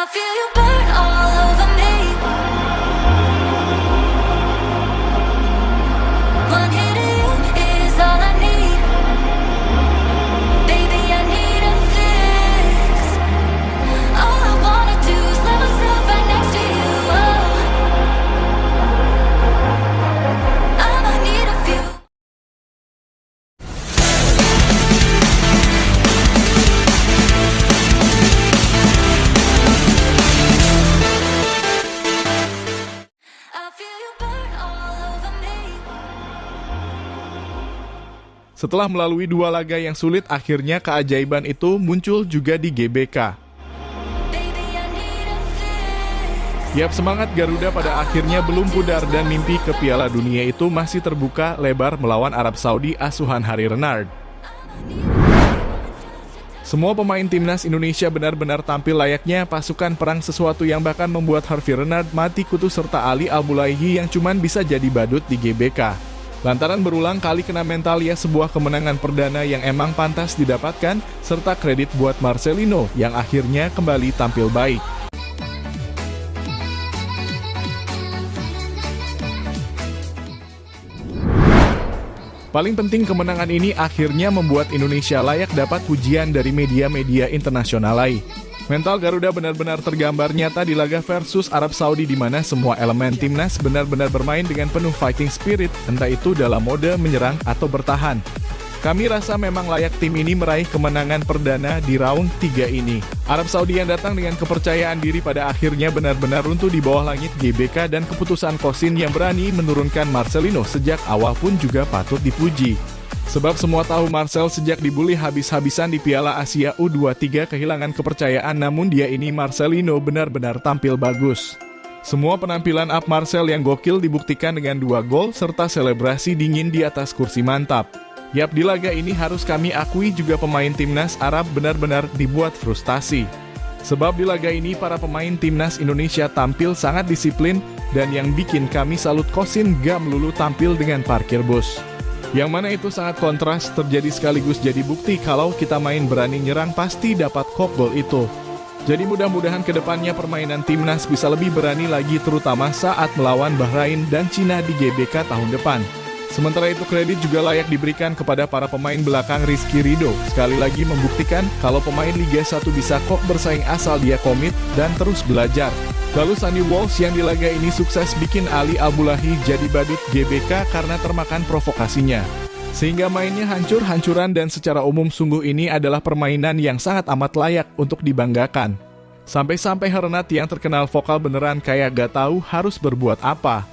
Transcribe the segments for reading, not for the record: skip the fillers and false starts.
feel you burn all over me. One hit of you is all I need. Baby, I need a fix. All I wanna do is let myself right next to you. Oh, I'ma need a few. I feel you burn all over me. Setelah melalui 2 laga yang sulit, akhirnya keajaiban itu muncul juga di GBK. Baby, I need a fix. Tiap semangat Garuda pada akhirnya belum pudar dan mimpi ke Piala Dunia itu masih terbuka lebar melawan Arab Saudi asuhan Harry Renard. Semua pemain timnas Indonesia benar-benar tampil layaknya pasukan perang, sesuatu yang bahkan membuat Harvey Renard mati kutu serta Ali Al-Bulaihi yang cuman bisa jadi badut di GBK. Lantaran berulang kali kena mental ya, sebuah kemenangan perdana yang emang pantas didapatkan, serta kredit buat Marcelino yang akhirnya kembali tampil baik. Paling penting, kemenangan ini akhirnya membuat Indonesia layak dapat pujian dari media-media internasional lain. Mental Garuda benar-benar tergambar nyata di laga versus Arab Saudi, di mana semua elemen timnas benar-benar bermain dengan penuh fighting spirit, entah itu dalam mode menyerang atau bertahan. Kami rasa memang layak tim ini meraih kemenangan perdana di round 3 ini. Arab Saudi yang datang dengan kepercayaan diri pada akhirnya benar-benar runtuh di bawah langit GBK, dan keputusan Kosin yang berani menurunkan Marcelino sejak awal pun juga patut dipuji. Sebab semua tahu Marcel sejak dibully habis-habisan di Piala Asia U23 kehilangan kepercayaan, namun dia ini Marcelino benar-benar tampil bagus. Semua penampilan up Marcel yang gokil dibuktikan dengan 2 gol serta selebrasi dingin di atas kursi mantap. Yap, di laga ini harus kami akui juga pemain timnas Arab benar-benar dibuat frustasi. Sebab di laga ini para pemain timnas Indonesia tampil sangat disiplin, dan yang bikin kami salut Kosin gak melulu tampil dengan parkir bus. Yang mana itu sangat kontras, terjadi sekaligus jadi bukti kalau kita main berani nyerang pasti dapat kok gol itu. Jadi mudah-mudahan kedepannya permainan timnas bisa lebih berani lagi, terutama saat melawan Bahrain dan Cina di GBK tahun depan. Sementara itu kredit juga layak diberikan kepada para pemain belakang Rizky Ridho, sekali lagi membuktikan kalau pemain Liga 1 bisa kok bersaing asal dia komit dan terus belajar. Lalu Sandy Walsh yang di laga ini sukses bikin Ali Al-Bulaihi jadi badut GBK karena termakan provokasinya. Sehingga mainnya hancur-hancuran, dan secara umum sungguh ini adalah permainan yang sangat amat layak untuk dibanggakan. Sampai-sampai Renat yang terkenal vokal beneran kayak gak tahu harus berbuat apa.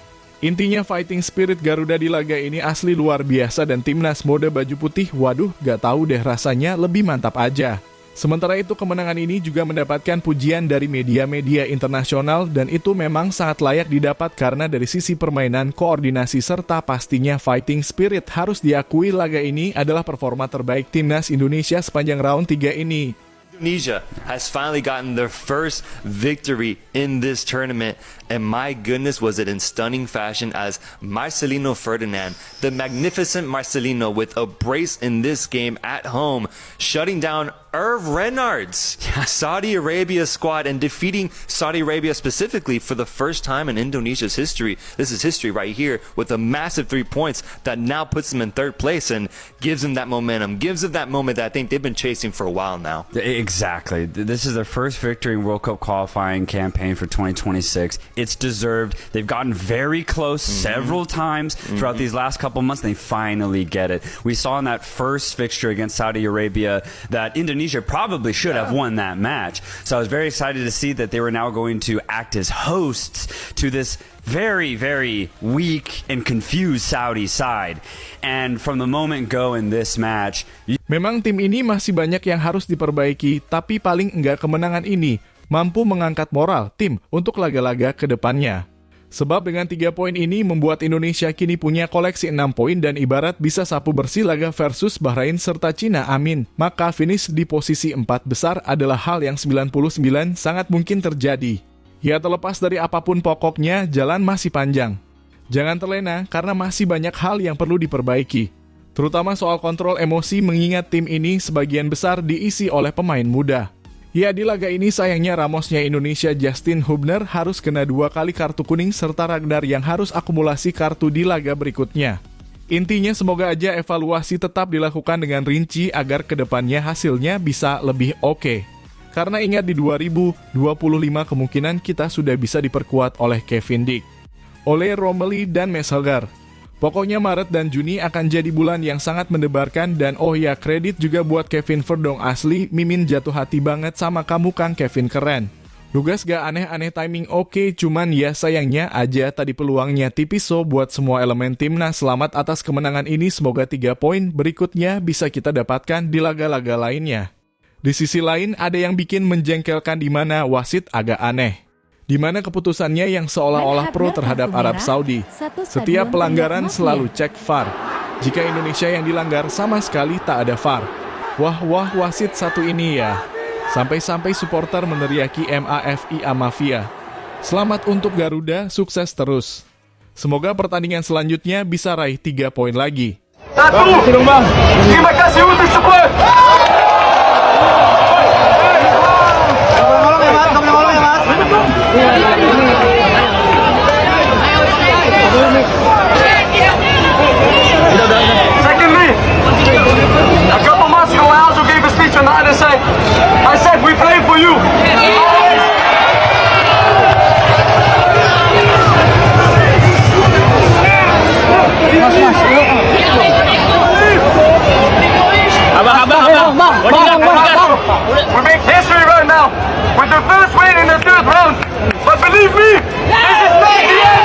Intinya fighting spirit Garuda di laga ini asli luar biasa, dan timnas mode baju putih, waduh gak tahu deh rasanya lebih mantap aja. Sementara itu kemenangan ini juga mendapatkan pujian dari media-media internasional, dan itu memang sangat layak didapat karena dari sisi permainan, koordinasi, serta pastinya fighting spirit harus diakui laga ini adalah performa terbaik timnas Indonesia sepanjang round 3 ini. Indonesia has finally gotten their first victory in this tournament, and my goodness was it in stunning fashion as Marcelino Ferdinand, the magnificent Marcelino, with a brace in this game at home, shutting down Hervé Renard's Saudi Arabia squad and defeating Saudi Arabia specifically for the first time in Indonesia's history. This is history right here, with a massive 3 points that now puts them in 3rd place and gives them that momentum, gives them that moment that I think they've been chasing for a while now. Exactly. This is their first victory in World Cup qualifying campaign for 2026. It's deserved. They've gotten very close several times throughout these last couple months. They finally get it. We saw in that first fixture against Saudi Arabia that Indonesia probably should have won that match. So I was very excited to see that they were now going to act as hosts to this very, very weak and confused Saudi side. And from the moment go in this match, Memang tim ini masih banyak yang harus diperbaiki, tapi paling enggak kemenangan ini mampu mengangkat moral tim untuk laga-laga ke depannya. Sebab dengan 3 poin ini membuat Indonesia kini punya koleksi 6 poin, dan ibarat bisa sapu bersih laga versus Bahrain serta Cina, amin. Maka finish di posisi 4 besar adalah hal yang 99 sangat mungkin terjadi. Ya, terlepas dari apapun pokoknya, jalan masih panjang. Jangan terlena karena masih banyak hal yang perlu diperbaiki. Terutama soal kontrol emosi, mengingat tim ini sebagian besar diisi oleh pemain muda. Ya, di laga ini sayangnya Ramosnya Indonesia Justin Hubner harus kena 2 kali kartu kuning serta Ragnar yang harus akumulasi kartu di laga berikutnya. Intinya semoga aja evaluasi tetap dilakukan dengan rinci agar kedepannya hasilnya bisa lebih oke. Karena ingat di 2025 kemungkinan kita sudah bisa diperkuat oleh Kevin Dick, oleh Romelu dan Messenger. Pokoknya Maret dan Juni akan jadi bulan yang sangat mendebarkan dan oh ya kredit juga buat Kevin Verdong asli, Mimin jatuh hati banget sama kamu Kang Kevin keren. Lugas gak aneh-aneh timing oke, cuman ya sayangnya aja tadi peluangnya tipis so buat semua elemen timnas selamat atas kemenangan ini semoga 3 poin berikutnya bisa kita dapatkan di laga-laga lainnya. Di sisi lain ada yang bikin menjengkelkan di mana wasit agak aneh. Di mana keputusannya yang seolah-olah pro terhadap Arab Saudi. Setiap pelanggaran selalu cek VAR. Jika Indonesia yang dilanggar sama sekali tak ada VAR. Wah wasit satu ini ya. Sampai-sampai supporter meneriaki MAFIA Mafia. Selamat untuk Garuda, sukses terus. Semoga pertandingan selanjutnya bisa raih 3 poin lagi. Terima kasih untuk support. Secondly, a couple months ago I also gave a speech on the other side. I said we play for you. We make history right now with the first win in the 3rd round. But believe me, this is not the end.